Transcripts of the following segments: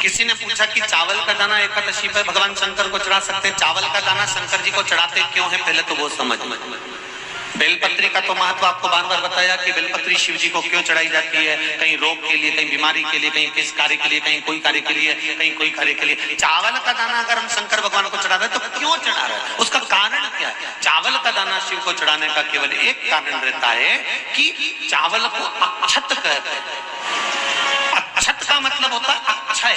किसी ने पूछा कि चावल का दाना एकादशी पर भगवान शंकर को चढ़ा सकते हैं, चावल का दाना शंकर जी को चढ़ाते क्यों है, पहले तो वो समझ में। बेलपत्री का तो महत्व आपको बार बार बताया कि बेलपत्री शिव जी को क्यों चढ़ाई जाती है, कहीं रोग के लिए, कहीं बीमारी के लिए, कहीं किस कार्य के लिए, कहीं कोई कार्य के लिए, कहीं कोई कार्य के लिए। चावल का दाना अगर हम शंकर भगवान को चढ़ा रहे हैं तो क्यों चढ़ा रहे हैं, उसका कारण क्या है? चावल का दाना शिव को चढ़ाने का केवल एक कारण रहता है कि चावल को अक्षत कहते हैं। अक्षत का मतलब होता है अक्षय।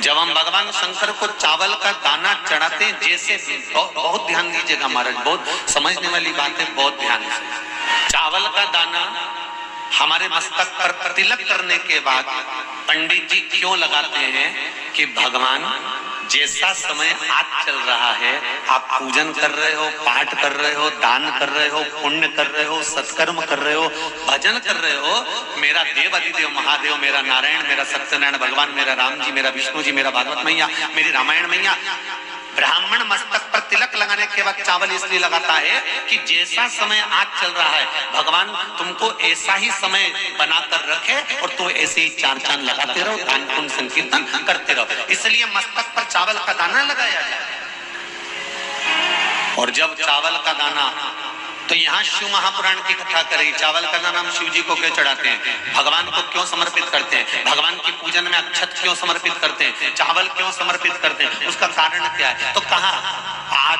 जब हम भगवान शंकर को चावल का दाना चढ़ाते हैं, जैसे बहुत ध्यान दीजिएगा महाराज, बहुत समझने वाली बात है, बहुत ध्यान से। चावल का दाना हमारे मस्तक पर तिलक करने के बाद पंडित जी क्यों लगाते हैं कि भगवान जैसा समय आज चल रहा है, आप पूजन कर रहे हो, पाठ कर रहे हो, दान कर रहे हो, पुण्य कर रहे हो, सत्कर्म कर रहे हो, भजन कर रहे हो, मेरा देव अधिदेव महादेव, मेरा नारायण, मेरा सत्यनारायण भगवान, मेरा राम जी, मेरा विष्णु जी, मेरा भागवत मैया, मेरी रामायण मैया, ब्राह्मण मस्तक पर तिलक लगाने के बाद चावल इसलिए लगाता है कि जैसा समय आज चल रहा है, भगवान तुमको ऐसा ही समय बनाकर रखे और तो ऐसे ही चार चांद लगाते रहो, दान पुण्य संकीर्तन करते रहो, इसलिए मस्तक पर चावल का दाना लगाया जाए। और जब चावल का दाना, तो यहाँ शिव महापुराण की कथा करेगी, चावल का दाना हम शिव जी को क्यों चढ़ाते हैं, भगवान को क्यों समर्पित करते हैं, भगवान की पूजन में अक्षत क्यों समर्पित करते हैं, चावल क्यों समर्पित करते हैं, उसका कारण क्या है? तो कहा आज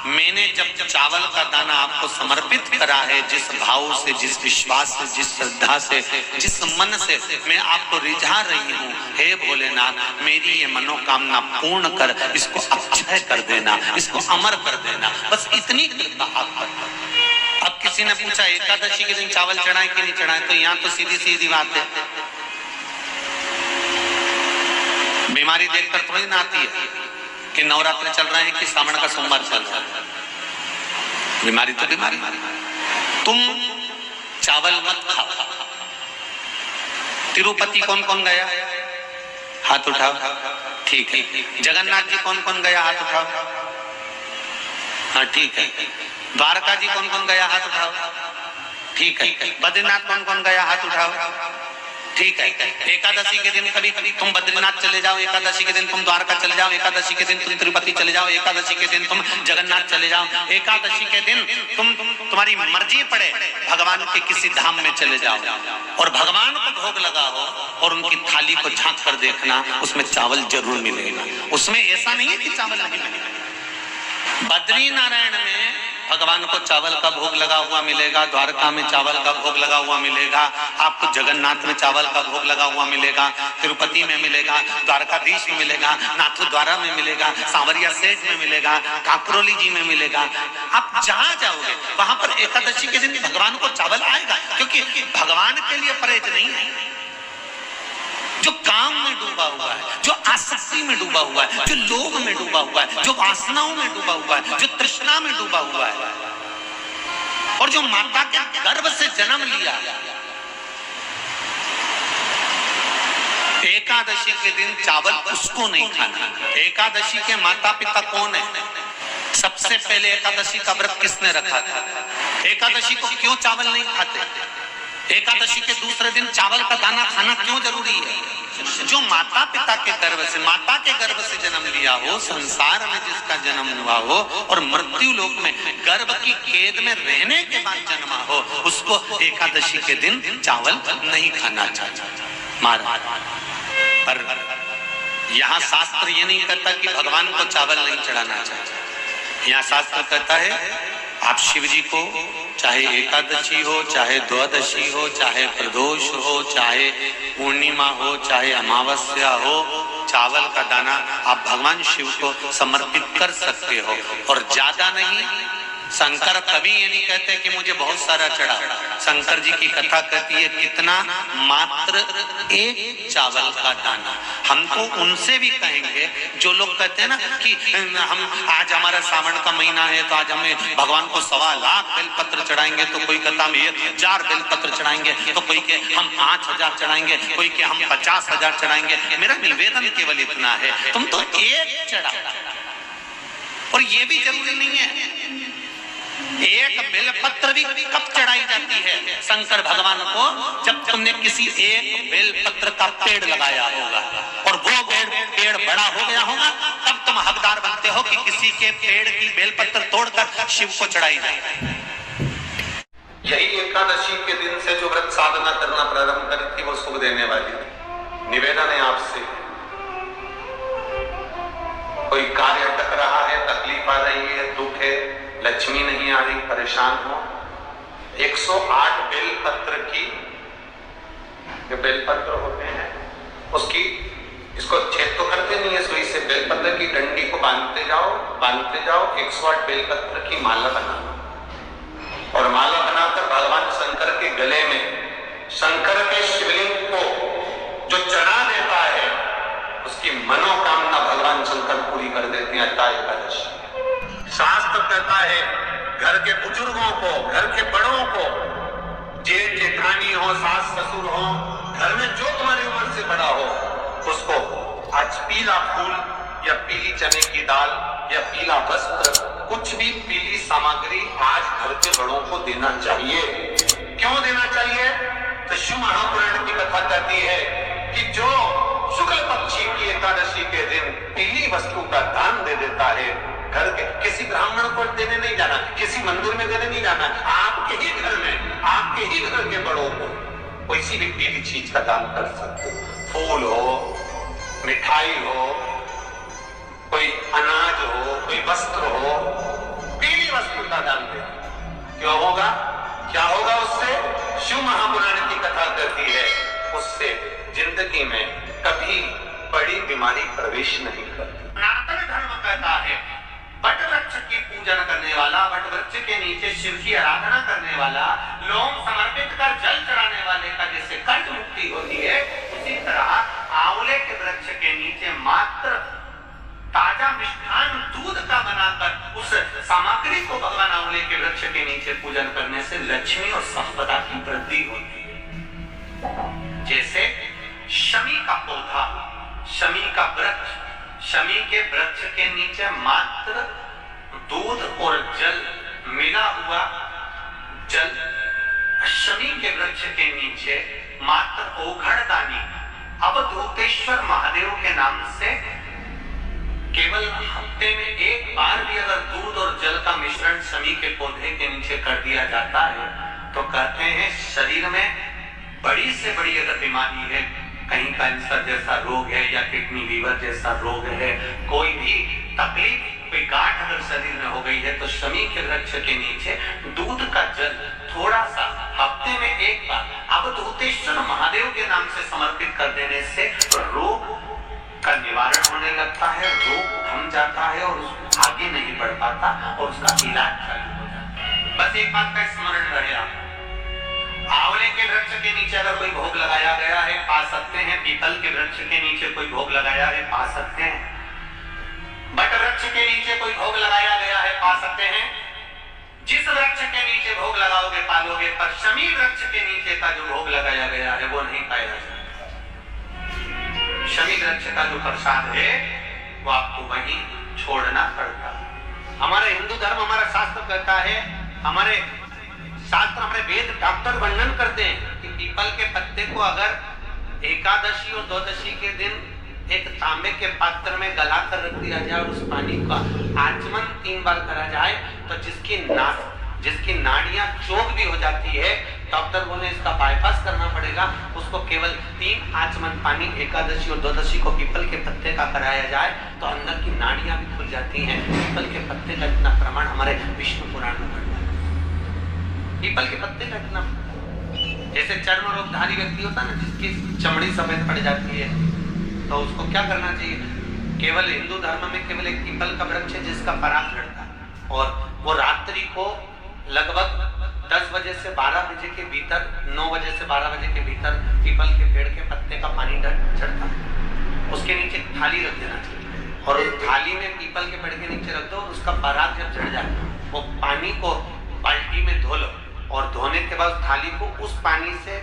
मैंने जब चावल का दाना आपको समर्पित करा है, जिस भाव से, जिस विश्वास से, जिस श्रद्धा से, जिस मन से मैं आपको रिझा रही हूँ, हे भोलेनाथ मेरी ये मनोकामना पूर्ण कर, इसको अक्षय कर देना, इसको अमर कर देना, बस इतनी कृपा आप कर। अब किसी ने पूछा एकादशी के दिन चावल चढ़ाए कि नहीं चढ़ाए, तो यहाँ तो सीधी सीधी बात है, बीमारी देखकर थोड़ी ना आती है कि नवरात्र चल रहे हैं कि सावन का सोमवार चल रहा है, बीमारी तो बीमारी। तुम चावल मत खाओ। तिरुपति कौन कौन गया, हाथ उठाओ, ठीक है। जगन्नाथ जी कौन कौन गया, हाथ उठाओ, हाँ ठीक है। द्वारका जी कौन कौन गया, हाथ उठाओ, ठीक है। बद्रीनाथ कौन कौन गया, हाथ उठाओ, ठीक है। एकादशी के दिन कभी कभी तुम बद्रीनाथ चले जाओ, एकादशी के दिन तुम द्वारका चले जाओ, एकादशी के दिन तुम तिरुपति चले जाओ, एकादशी के दिन तुम जगन्नाथ चले जाओ, एकादशी के दिन तुम्हारी मर्जी पड़े भगवान के किसी धाम में चले जाओ और भगवान को भोग लगाओ और उनकी थाली को झांक कर देखना, उसमें चावल जरूर मिलेगा, उसमें ऐसा नहीं है कि चावल नहीं मिलेगा। बद्री नारायण में भगवान को चावल का भोग लगा हुआ मिलेगा, द्वारका में चावल का भोग लगा हुआ मिलेगा, आपको जगन्नाथ में चावल का भोग लगा हुआ मिलेगा, तिरुपति में मिलेगा, द्वारकाधीश में मिलेगा, नाथू द्वारा में मिलेगा, सांवरिया सेठ में मिलेगा, काकरोली जी में मिलेगा। आप जहां जाओगे वहां पर एकादशी के दिन भगवान को चावल आएगा, क्योंकि भगवान के लिए परहेज नहीं है। जो काम में डूबा हुआ है, जो आसक्ति में डूबा हुआ है, जो लोभ में डूबा हुआ है, जो वासनाओं में डूबा हुआ है, जो तृष्णा में डूबा हुआ है, और जो माता के गर्भ से जन्म लिया, एकादशी के दिन चावल उसको नहीं खाना। एकादशी के माता पिता कौन है? सबसे पहले एकादशी का व्रत किसने रखा था? एकादशी को क्यों चावल नहीं खाते? एकादशी के दूसरे दिन चावल का दाना खाना क्यों जरूरी है? जो माता पिता के गर्भ से, माता के गर्भ से जन्म लिया हो, संसार में जिसका जन्म हुआ हो और मृत्यु लोक में गर्भ की कैद में रहने के बाद जन्मा हो, उसको एकादशी के दिन चावल नहीं खाना चाहिए महाराज। पर यहाँ शास्त्र ये नहीं कहता कि भगवान को चावल नहीं चढ़ाना चाहिए। यहाँ शास्त्र कहता है आप शिव जी को चाहे एकादशी हो, चाहे द्वादशी हो, चाहे प्रदोष हो, चाहे पूर्णिमा हो, चाहे अमावस्या हो, चावल का दाना आप भगवान शिव को समर्पित कर सकते हो। और ज्यादा नहीं, शंकर कभी ये नहीं कहते कि मुझे बहुत सारा चढ़ा। शंकर जी की कथा कहती है कितना, मात्र एक चावल का दाना। हम तो उनसे भी कहेंगे जो लोग कहते हैं ना कि हम आज हमारा सावन का महीना है तो आज हमें भगवान को 1.25 लाख बेलपत्र चढ़ाएंगे, तो कोई कहता हम 1000 बेलपत्र चढ़ाएंगे, तो कोई के हम 5000 चढ़ाएंगे, कोई के हम 50,000 चढ़ाएंगे। मेरा निवेदन केवल इतना है, तुम तो एक चढ़ा। और ये भी जरूरी नहीं है, एक बेलपत्र भी कब चढ़ाई जाती है शंकर भगवान को? जब तुमने किसी एक बेलपत्र का पेड़ लगाया होगा और वो किसी के पेड़ की बेलपत्र तोड़कर शिव को चढ़ाई जाए। यही एकादशी के दिन से जो व्रत साधना करना प्रारंभ करी थी वो सुख देने वाली थी। निवेदन है आपसे, कोई कार्य अटक रहा है, तकलीफ आ रही है, दुख है, लक्ष्मी नहीं आ रही, परेशान हो, 108 बेलपत्र की, जो बेलपत्र होते हैं उसकी, इसको छेद तो करते नहीं है सुई से, बेलपत्र की डंडी को बांधते जाओ 108 बेलपत्र की माला बनाओ और माला बनाकर भगवान शंकर के गले में, शंकर के शिवलिंग को जो चढ़ा देता है उसकी मनोकामना भगवान शंकर पूरी कर देते हैं। अट्टा एकादशी शास्त्र कहता है घर के बुजुर्गों को, घर के बड़ों को, जेठ जेठानी हो, सास ससुर हो, घर में जो तुम्हारी उम्र से बड़ा हो, उसको आज पीला फूल या पीली चने की दाल या पीला वस्त्र, कुछ भी पीली सामग्री आज घर के बड़ों को देना चाहिए। क्यों देना चाहिए? तो शिव महापुराण की कथा कहती है कि जो शुक्ल पक्षी की एकादशी के दिन पीली वस्तु का दान दे देता है, घर के किसी ब्राह्मण को देने नहीं जाना, किसी मंदिर में देने नहीं जाना, आपके ही घर में, आपके ही घर के बड़ों को कोई सी भी पीली चीज का दान कर सकते हो। फूल हो, मिठाई हो, कोई अनाज हो, कोई वस्त्र हो, पीली वस्तु का दान दे। क्यों होगा? क्या होगा उससे? शिव महापुराण की कथा कहती है उससे जिंदगी में कभी बड़ी बीमारी प्रवेश नहीं करती। सनातन धर्म कहता है वट वृक्ष की पूजन करने वाला, वट वृक्ष के नीचे शिव की आराधना करने वाला, लोम समर्पित कर जल चढ़ाने वाले का जैसे कर्ज मुक्ति होती है, उसी तरह आंवले के वृक्ष के नीचे मात्र ताजा मिष्ठान दूध का बनाकर उस सामग्री को भगवान आंवले के वृक्ष के नीचे पूजन करने से लक्ष्मी और संपदा की वृद्धि होती है। जैसे शमी का पौधा, शमी का वृक्ष, शमी के वृक्ष के नीचे मात्र दूध और जल मिला हुआ जल, शमी के वृक्ष के नीचे मात्र ओघड़दानी अवधूतेश्वर महादेव के नाम से केवल हफ्ते में एक बार भी अगर दूध और जल का मिश्रण शमी के पौधे के नीचे कर दिया जाता है तो कहते हैं शरीर में बड़ी से बड़ी अगर बीमारी है, कहीं कैंसर जैसा रोग है या किडनी लीवर जैसा रोग है, कोई भी तकलीफ, कोई गांठ अगर शरीर में हो गई है, तो शमी के वृक्ष के नीचे दूध का जल थोड़ा सा हफ्ते में एक बार अवधूतेश्वर महादेव के नाम से समर्पित कर देने से रोग का निवारण होने लगता है, रोग थम जाता है और आगे नहीं बढ़ पाता और उसका इलाज चालू हो जाता है। बस एक बात का स्मरण रहेगा, आंवले के वृक्ष के नीचे अगर कोई भोग लगाया गया है पा सकते हैं, पीपल के वृक्ष के नीचे कोई भोग लगाया है पा सकते हैं, बट वृक्ष के नीचे कोई भोग लगाया गया है पा सकते हैं। जिस वृक्ष के नीचे भोग लगाओगे पालोगे, पर शमी वृक्ष के नीचे का जो भोग लगाया गया है वो नहीं पाया जाता। शमी वृक्ष का जो प्रसाद है वो आपको वहीं छोड़ना पड़ता है। हमारा हिंदू धर्म, हमारा शास्त्र कहता है, हमारे शास्त्र, हमारे वेद डॉक्टर वर्णन करते हैं कि पीपल के पत्ते को अगर एकादशी और द्वादशी के दिन एक तांबे के पात्र में गला कर रख दिया जाए और उस पानी का आचमन 3 बार करा जाए तो जिसकी नाड़ियां चौक भी हो जाती है, डॉक्टर बोले इसका बाईपास करना पड़ेगा, उसको केवल 3 आचमन पानी एकादशी और द्वादशी को पीपल के पत्ते का कराया जाए तो अंदर की नाड़ियां भी खुल जाती हैं। पीपल के पत्ते का इतना प्रमाण हमारे विष्णु पुराण में पढ़ा है। पीपल के पत्ते का इतना, जैसे चर्म रोगधारी व्यक्ति होता है ना, जिसकी चमड़ी सफेद पड़ जाती है, तो उसको क्या करना चाहिए? केवल हिंदू धर्म में केवल एक पीपल का वृक्ष है जिसका पराग झड़ता है और वो रात्रि को लगभग 10 बजे से 12 बजे के भीतर, 9 बजे से 12 बजे के भीतर पीपल के पेड़ के पत्ते का पानी झड़ता है, उसके नीचे थाली रख देना चाहिए और उस थाली में पीपल के पेड़ के नीचे रख दो और उसका पराग जब झड़ जाए वो पानी को बाल्टी में धो लो और धोने के बाद थाली को उस पानी से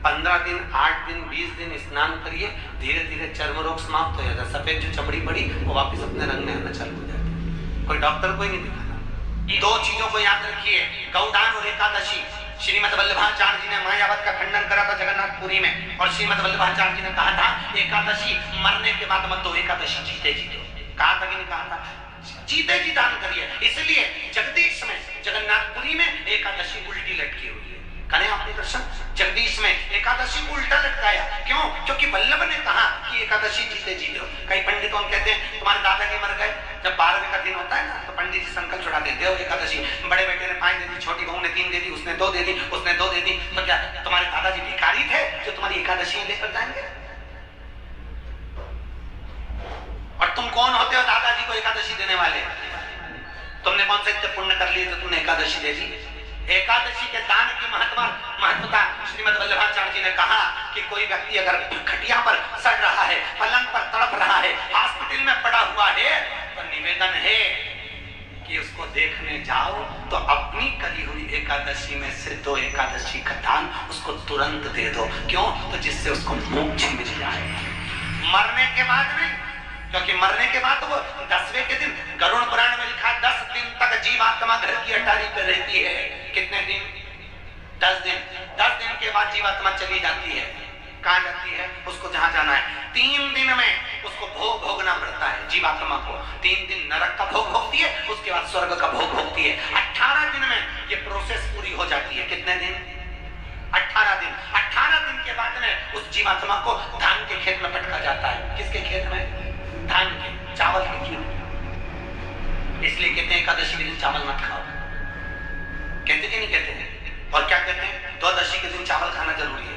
15 दिन, 8 दिन, 20 दिन स्नान करिए, धीरे धीरे चर्म रोग समाप्त हो जाता है। सफेद जो चमड़ी पड़ी वो वापस अपने रंग में आना चालू हो जाती है। कोई डॉक्टर कोई नहीं दिखाना। ये 2 चीजों को याद रखिए, गौदान और एकादशी। श्रीमद वल्लभाचार्य जी ने मायावत का खंडन करा था जगन्नाथपुरी में और श्रीमद वल्लभाचार्य जी ने कहा था एकादशी मरने के बाद मत दो, एकादशी जीते जीते। कहा था कि नहीं कहा था? जीते जी दान करिए। इसलिए जगदीश में, जगन्नाथपुरी में एकादशी उल्टी लटकी हुई है। करें आपने दर्शन, जगदीश में एकादशी को उल्टा लटकाया। क्यों? क्योंकि वल्लभ ने कहा कि एकादशी जीते जी दो। कई पंडितों कहते हैं तुम्हारे दादाजी मर गए, जब 12वें का दिन होता है ना तो पंडित जी संकल्प छुड़ा देते हो एकादशी, बड़े बेटे ने 5 दे दी, छोटी बहू ने 3 दे दी, उसने 2 दे दी, उसने 2 दे दी, तो क्या तुम्हारे दादाजी भिखारी थे जो तुम्हारी एकादशी लेकर जाएंगे? और तुम कौन होते हो दादाजी को एकादशी देने वाले? तुमने कौन से इतने पुण्य कर लिए तो तुमने एकादशी दे दी? एकादशी के दान की महत्वता श्रीमद् वल्लभाचार्य जी ने कहा कि कोई व्यक्ति अगर खटिया पर सड़ रहा है, पलंग पर तड़प रहा है, हॉस्पिटल में पड़ा हुआ है, तो निवेदन है कि उसको देखने जाओ तो अपनी करी हुई एकादशी में से 2 एकादशी का दान उसको तुरंत दे दो। क्यों? तो जिससे उसको मोक्ष मिल जाए। मरने के बाद नहीं, क्योंकि मरने के बाद वो 10वें के दिन गरुड़ पुराण में लिखा 10 दिन तक जीवात्मा घर की अटारी पे रहती है। कितने दिन? 10 दिन। 10 दिन के बाद जीवात्मा चली जाती है। कहाँ जाती है? उसको जहां जाना है। 3 दिन में उसको भोग भोगना पड़ता है जीवात्मा को। 3 दिन नरक का भोग भोगती है, उसके बाद स्वर्ग का भोग भोगती है। 18 दिन में ये प्रोसेस पूरी हो जाती है। कितने दिन? 18 दिन। 18 दिन के बाद में उस जीवात्मा को धान के खेत में पटका जाता है। किसके खेत में? धान के, चावल के खेत। इसलिए कहते हैं एकादशी के दिन चावल मत खाओ। कहते कि नहीं कहते? और क्या कहते हैं? द्वादशी के दिन चावल खाना जरूरी है।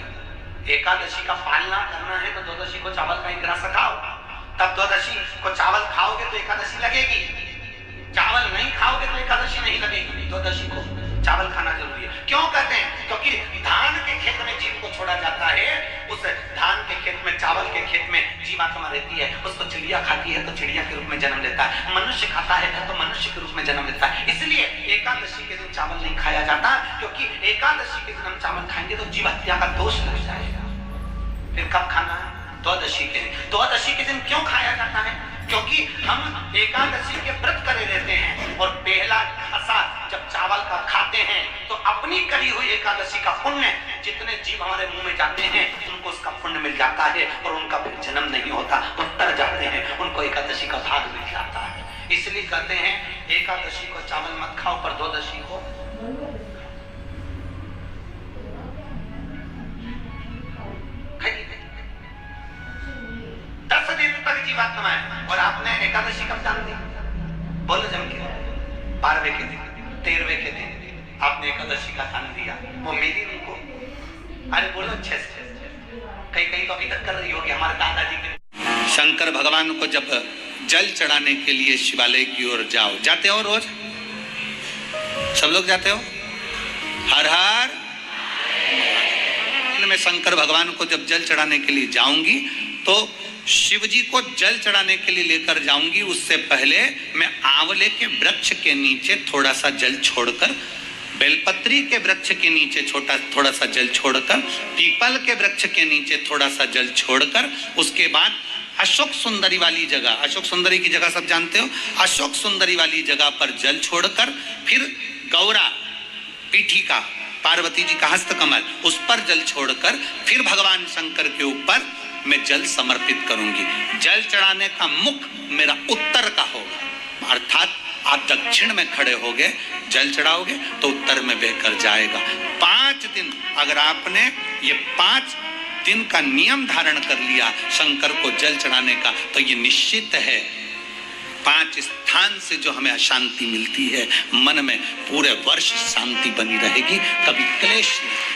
एकादशी का पालना करना है तो द्वादशी को चावल का एक ग्रास खाओ, तब द्वादशी को चावल खाओगे तो एकादशी लगेगी। चावल नहीं खाओगे तो एकादशी नहीं लगेगी। द्वादशी को चावल खाना जरूरी है। क्यों कहते हैं? क्योंकि धान के खेत में जीव को छोड़ा जाता है, उस धान के खेत में, चावल के खेत में जीवात्मा रहती है। उसको चिड़िया खाती है तो चिड़िया के रूप में जन्म लेता है, मनुष्य खाता है तो मनुष्य के रूप में जन्म लेता है। इसलिए एकादशी के दिन चावल नहीं खाया जाता, क्योंकि एकादशी के दिन हम चावल खाएंगे तो जीव हत्या का दोष लग जाएगा। फिर कब खाना है? द्वादशी के दिन। द्वादशी के दिन क्यों खाया जाता है? क्योंकि हम एकादशी के व्रत करे रहते हैं और पहला घासा जब चावल का खाते हैं तो अपनी करी हुई एकादशी का पुण्य, जितने जीव हमारे मुंह में जाते हैं उनको उसका पुण्य मिल जाता है और उनका फिर जन्म नहीं होता, वो तर जाते हैं, उनको एकादशी का भाग मिल जाता है। इसलिए कहते हैं एकादशी को चावल मत खाओ, पर द्वादशी को खाइए। 10 दिन तक जीवात्मा है और आपने एकादशी कब जान दी? बोलो जम के 12वें के दिन, 13वें के दिन आपने एकादशी का दान दिया, वो मिली उनको। अरे बोलो अच्छे से। कई तो अभी तक कर रही होगी हमारे दादाजी के। शंकर भगवान को जब जल चढ़ाने के लिए शिवालय की ओर जाओ, जाते हो रोज? सब लोग जाते हो? हर हर। मैं शंकर भगवान को जब जल चढ़ाने के लिए जाऊंगी तो शिव जी को जल चढ़ाने के लिए लेकर जाऊंगी, उससे पहले मैं आंवले के वृक्ष के नीचे थोड़ा सा जल छोड़कर, बेलपत्री के वृक्ष के नीचे थोड़ा सा जल छोड़कर, पीपल के वृक्ष के नीचे थोड़ा सा जल छोड़कर, उसके बाद अशोक सुंदरी वाली जगह, अशोक सुंदरी की जगह सब जानते हो, अशोक सुंदरी वाली जगह पर जल छोड़कर फिर गौरा पीठिका, पार्वती जी का हस्तकमल, उस पर जल छोड़कर फिर भगवान शंकर के ऊपर मैं जल समर्पित करूंगी। जल चढ़ाने का मुख मेरा उत्तर का होगा, अर्थात आप दक्षिण में खड़े होगे, जल चढ़ाओगे तो उत्तर में बहकर जाएगा। 5 दिन अगर आपने ये 5 दिन का नियम धारण कर लिया शंकर को जल चढ़ाने का, तो ये निश्चित है 5 स्थान से जो हमें अशांति मिलती है मन में, पूरे वर्ष शांति बनी रहेगी, कभी क्लेश नहीं।